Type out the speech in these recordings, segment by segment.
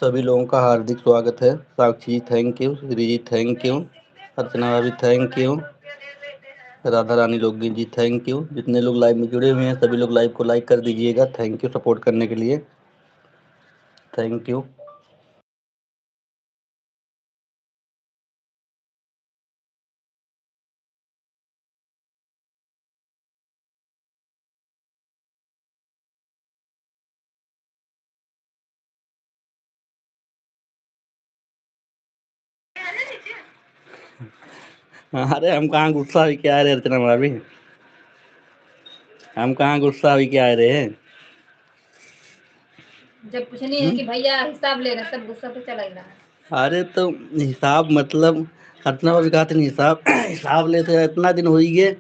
सभी लोगों का हार्दिक स्वागत है। Sakshi ji thank you, Shri ji thank you, Archana भाभी थैंक यू, राधा रानी लोगी जी थैंक यू। जितने लोग लाइव में जुड़े हुए हैं सभी लोग लाइव को लाइक कर दीजिएगा। थैंक यू सपोर्ट करने के लिए, थैंक यू। अरे हम कहाँ गुस्सा हुई क्या रहे अर्चना भाभी, हम कहाँ गुस्सा हुई क्या रहे हैं। जब कुछ नहीं है कि भैया हिसाब ले रहे सब गुस्सा तो चला ही रहा है। अरे तो हिसाब मतलब अर्चना भाभी कहा थे हिसाब हिसाब लेते इतना दिन हो ही गए।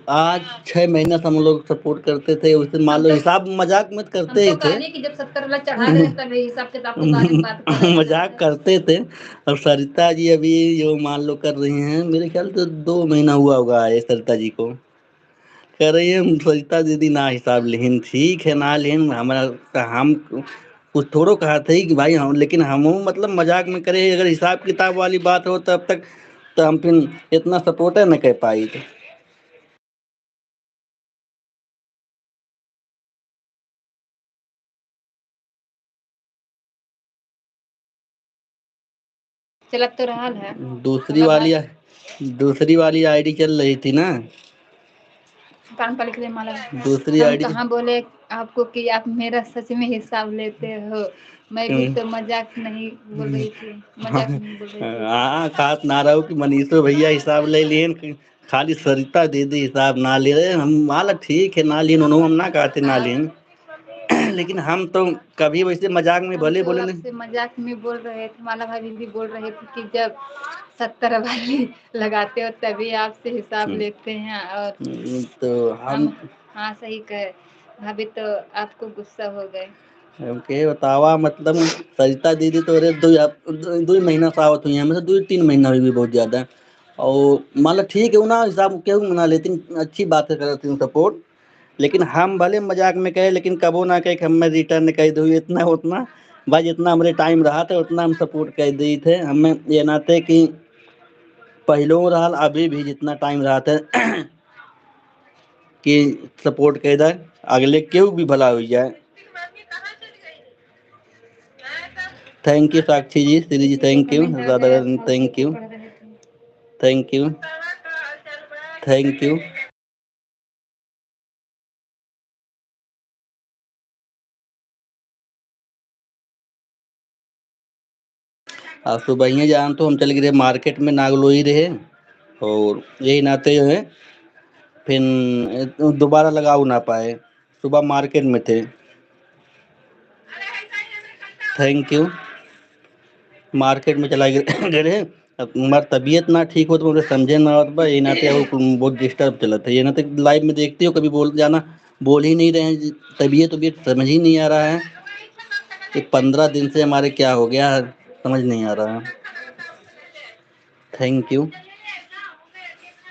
आज 6 महीना से हम लोग सपोर्ट करते थे, उस दिन मान लो हिसाब मजाक मत करते ही थे। कि जब 70 लाख चढ़ा रहे तब हिसाब किताब के बारे में बात कर रहे मजाक करते थे। और सरिता जी अभी जो मान लो कर रही हैं, मेरे ख्याल से 2 महीना हुआ होगा है सरिता जी को। कह रही है सरिता दीदी ना हिसाब लेहिन, ठीक है ना लेहिन, हमारा हम कुछ थोड़ो कहा था कि भाई हम, लेकिन हम मतलब मजाक में करे अगर हिसाब किताब वाली बात हो तब तक तो हम फिर इतना सपोर्ट है न कह पाई थे। चलत तो रहा है। दूसरी वाली आईडी चल रही थी ना, कान पर लिख दे माला। दूसरी हम आईडी। कहाँ बोले आपको कि आप मेरा सच में हिसाब लेते हो, मैं भी तो मजाक नहीं बोल रही थी, मजाक नहीं बोल रही थी। हाँ खास ना रहो कि मनीषो भैया हिसाब ले लिए, खाली सरिता दीदी हिसाब ना ले रहे हम, माला ठीक है ना लिए, उन्होंने हम ना कहते ना लिए। लेकिन हम तो कभी वैसे मजाक में भले बोले नहीं। आपसे मजाक में बोल रहे थे, माला भाभी भी बोल रहे थे कि जब 70 वाली लगाते हो तभी आपसे हिसाब लेते हैं। और तो हम हाँ सही कहे भाभी, तो आपको गुस्सा हो गए। के बतावा मतलब सरिता दीदी तो अरे 2 महीना सावत हुई है, मतलब 2-3 महीना हुई भी बहुत ज्यादा। और मतलब ठीक है ना हिसाब क्यों मना लेती, अच्छी बात है करती हूँ सपोर्ट। लेकिन हम भले मजाक में कहे लेकिन कबो ना कहे कि हम रिटर्न कह दो इतना उतना। भाई जितना हमारे टाइम रहा था उतना हम सपोर्ट कर दी थे, हमें ये नाते कि पहलों रहा अभी भी जितना टाइम रहा था कि सपोर्ट कर दे, अगले क्यों भी भला हो जाए। Thank you Sakshi ji, Shri ji thank you, दादा thank you, thank you, thank you. आज सुबह ही जान तो हम चले गए मार्केट में, नागलोई रहे और यही नाते जो है फिर दोबारा लगाओ ना पाए, सुबह मार्केट में थे। Thank you. मार्केट में चला गए अब हमारी तबीयत ना ठीक हो तो मुझे समझे ना और ये नाते बहुत डिस्टर्ब चला था, ये नाते लाइव में देखते हो कभी बोल जाना, बोल ही नहीं रहे हैं, तबीयत तबीयत समझ ही नहीं आ रहा है कि 15 दिन से हमारे क्या हो गया समझ नहीं आ रहा है। Thank you.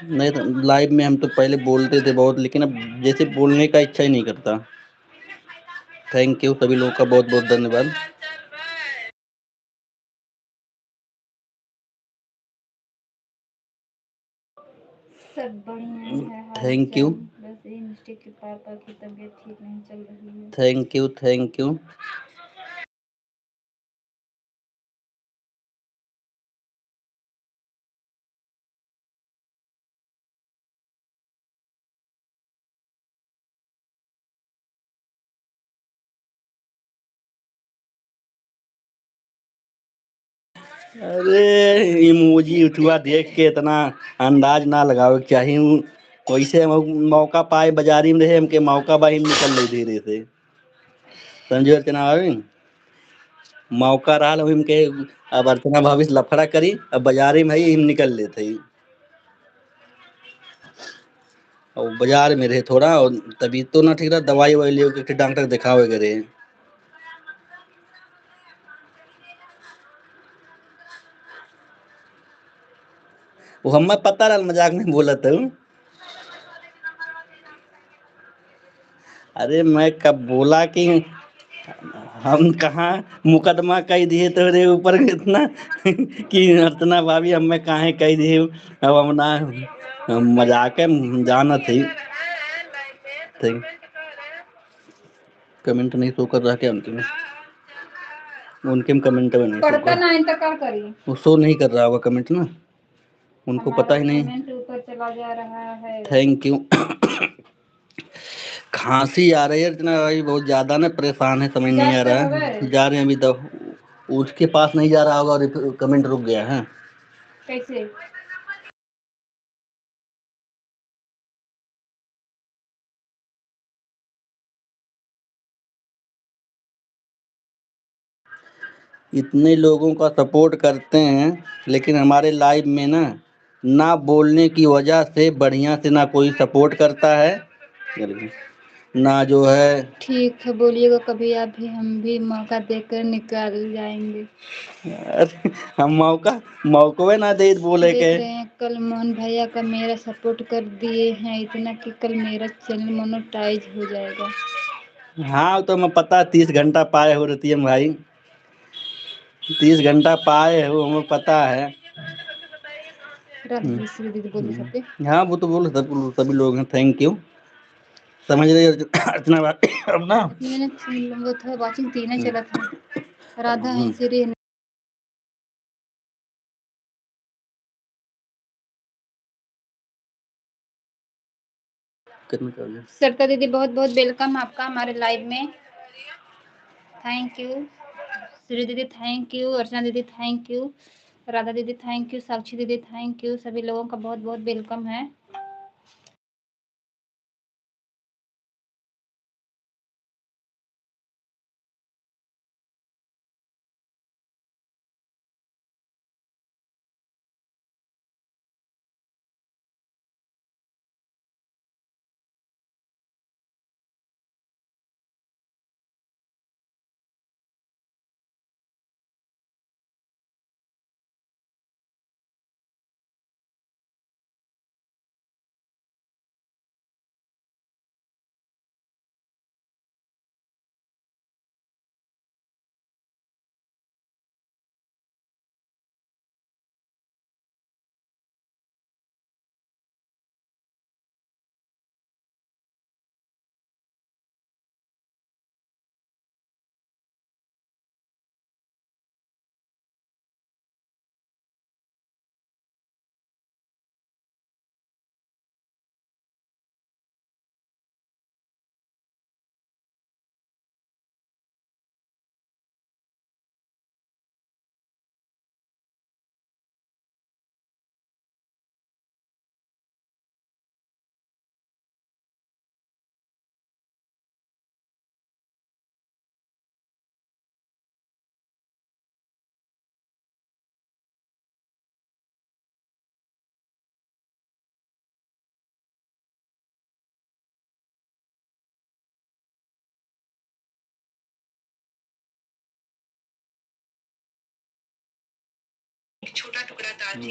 नहीं तो लाइव में हम तो पहले बोलते थे बहुत, लेकिन अब जैसे बोलने का इच्छा ही नहीं करता। थैंक यू सभी लोगों का बहुत बहुत धन्यवाद। सब बढ़िया है, थैंक यू, बस ये मिस्टेक के पापा की तबीयत ठीक नहीं चल रही है। Thank you, thank you. अरे इमोजी उठवा देख के इतना अंदाज ना लगाओ चाहिए, वैसे मौका पाए बाजारी में रहे हमके मौका बाही निकल रही धीरे से, समझो अर्चना भाभी। मौका रहा हम के, अब अर्चना भाभी से लफड़ा करी अब बाजारी में ही हम निकल लेते ही। और बाजार में रहे थोड़ा और तभी तो ना ठीक रहा, दवाई ववाई ले डॉक्टर दिखावे करे। वो हमें पता रहा मजाक में बोला था। अरे मैं कब बोला कि हम कहाँ मुकदमा कई दिए तोरे ऊपर इतना कि अर्चना भाभी हमें काहे कई दिए। अब हम ना मजाक है जाना थी। ठीक कमेंट नहीं शो कर रहा क्या उनके कमेंट में नहीं शो पढ़ता कर नहीं तो क्या करिए, वो शो नहीं कर रहा होगा कमेंट ना उनको हमारा पता ही नहीं। कमेंट ऊपर चला जा रहा है। Thank you. खांसी आ रही है इतना भाई बहुत ज्यादा ना परेशान है समझ नहीं आ जाते रहा हुए है जा रहे हैं अभी तो उसके पास नहीं जा रहा होगा और कमेंट रुक गया है। कैसे इतने लोगों का सपोर्ट करते हैं लेकिन हमारे लाइव में ना ना बोलने की वजह से बढ़िया से ना कोई सपोर्ट करता है ना जो है। ठीक है, बोलिएगा कभी आप भी, हम भी मौका देकर निकाल जाएंगे। अरे हम मौके ना दे बोले देख के। रहे हैं कल मोहन भैया का मेरा सपोर्ट कर दिए हैं इतना कि कल मेरा चैनल मोनेटाइज हो जाएगा। हाँ तो हमें पता 30 घंटा पाए हो रही है भाई 30 घंटा पाए हो हमें पता है। राधा श्री दीदी बोलो सबके। हाँ वो तो बोलो सभी लोग हैं थैंक यू समझ रही अर्चना बात अब ना। मैंने वो था वाचिंग तीन चला था, राधा है श्री है। कितना चाहिए सरिता दीदी बहुत बहुत वेलकम आपका हमारे लाइव में। थैंक यू श्री दीदी, थैंक यू अर्चना दीदी, थैंक यू राधा दीदी, थैंक यू साक्षी दीदी, थैंक यू। सभी लोगों का बहुत बहुत वेलकम है।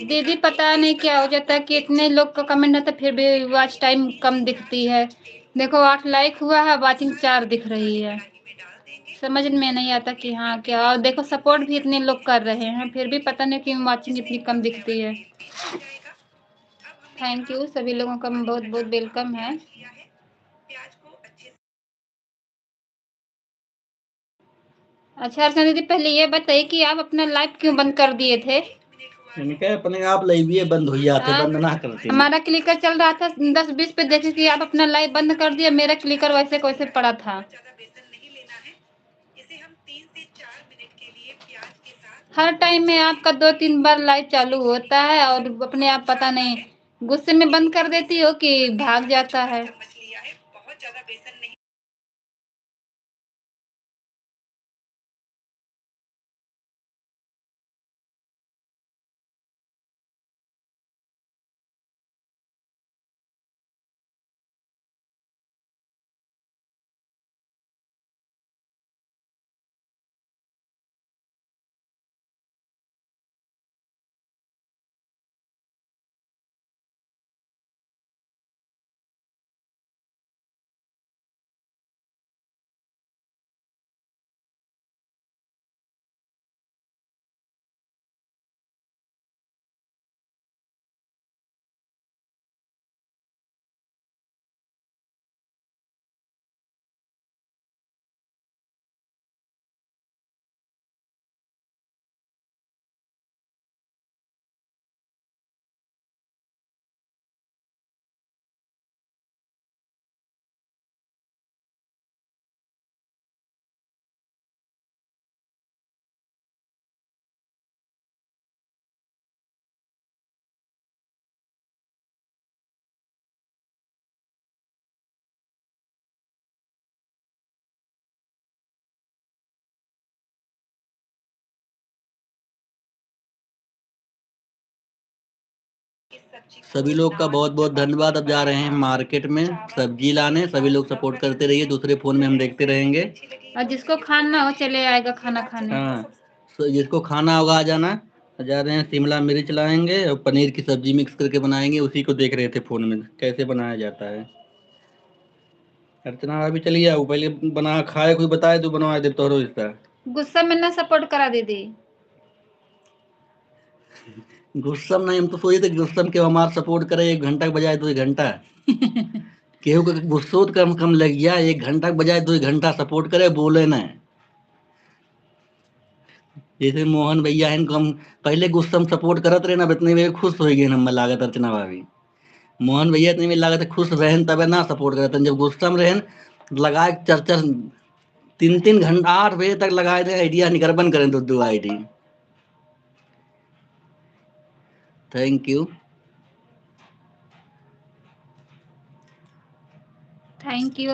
दीदी पता नहीं क्या हो जाता है कि इतने लोग का कमेंट आता है फिर भी वॉच टाइम कम दिखती है। देखो 8 लाइक हुआ है, वॉचिंग 4 दिख रही है। समझ में नहीं आता कि हाँ क्या। और देखो सपोर्ट भी इतने लोग कर रहे हैं फिर भी पता नहीं क्यों वॉचिंग इतनी कम दिखती है। थैंक यू सभी लोगों का बहुत बहुत वेलकम है। अच्छा अर्चना दीदी पहले ये बताइए कि आप अपना लाइव क्यों बंद कर दिए थे। इनके अपने आप लाइव बंद हो जाते बंद ना करते हमारा क्लिकर चल रहा था 10-20 पे, देखे कि आप अपना लाइव बंद कर दिया, मेरा क्लिकर वैसे वैसे पड़ा था। हर टाइम में आपका 2-3 बार लाइव चालू होता है और अपने आप पता नहीं गुस्से में बंद कर देती हो कि भाग जाता है। सभी लोग का बहुत बहुत धन्यवाद। अब जा रहे हैं मार्केट में सब्जी लाने। सभी लोग सपोर्ट करते रहिए, दूसरे फोन में हम देखते रहेंगे। और जिसको खाना हो चले आएगा खाना खाने। हाँ, तो जिसको खाना होगा आ जाना। जा रहे हैं, शिमला मिर्च लाएंगे और पनीर की सब्जी मिक्स करके बनाएंगे। उसी को देख रहे थे फोन में कैसे बनाया जाता है। अर्चना भाभी चलिए आओ, पहले बना खाए कोई बताए तो बनवा दे तोहरो हिस्सा। गुस्सा में ना सपोर्ट करा दीदी। गुस्सम नहीं, हम तो सोचे थे गुस्सम के हमारा सपोर्ट करे 1 घंटा के बजाय 2 घंटा। केहू का गुस्सो तो कम कम लग गया, 1 घंटा के बजाय 2 घंटा सपोर्ट करे बोले ना। जैसे मोहन भैया हैं, हम पहले गुस्सा में सपोर्ट करत रहे ना, इतने में खुश हो गए हम लागत अर्चना भाभी। मोहन भैया इतने में लागत खुश रहन तबे ना सपोर्ट करते जब गुस्सा में रहन। लगाए चर चर 3 3 घंटा 8 बजे तक लगाए थे आइडिया निकरबन करें तो दो ID. Thank you. Thank you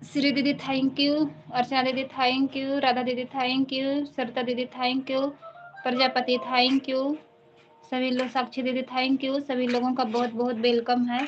Shri दीदी, थैंक यू। अर्चना दीदी थैंक यू। राधा दीदी थैंक यू। सरिता दीदी thank you. Prajapati thank you. सभी लोग, साक्षी दीदी थैंक यू। सभी लोगों का बहुत बहुत वेलकम है।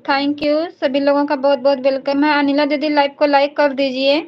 थैंक यू, सभी लोगों का बहुत बहुत वेलकम है। अनिला दीदी लाइव को लाइक कर दीजिए।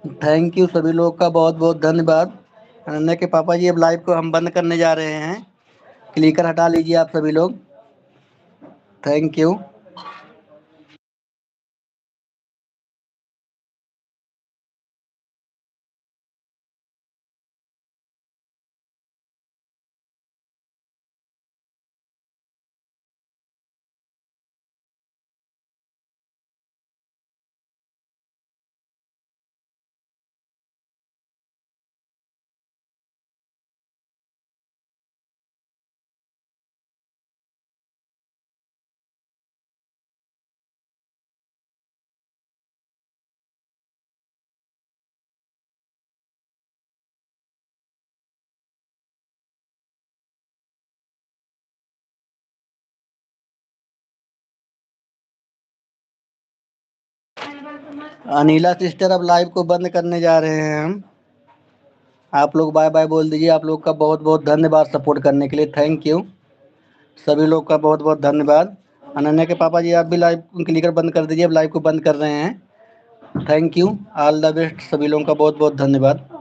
थैंक यू सभी लोग का बहुत बहुत धन्यवाद। अनन्या के पापा जी, अब लाइव को हम बंद करने जा रहे हैं। क्लिकर हटा लीजिए आप सभी लोग। Thank you. अनिला सिस्टर, अब लाइव को बंद करने जा रहे हैं हम। आप लोग बाय बाय बोल दीजिए। आप लोग का बहुत बहुत धन्यवाद सपोर्ट करने के लिए। थैंक यू सभी लोग का बहुत बहुत धन्यवाद। अनन्या के पापा जी, आप भी लाइव क्लिकर बंद कर दीजिए। अब लाइव को बंद कर रहे हैं। Thank you. All the best. सभी लोगों का बहुत बहुत धन्यवाद।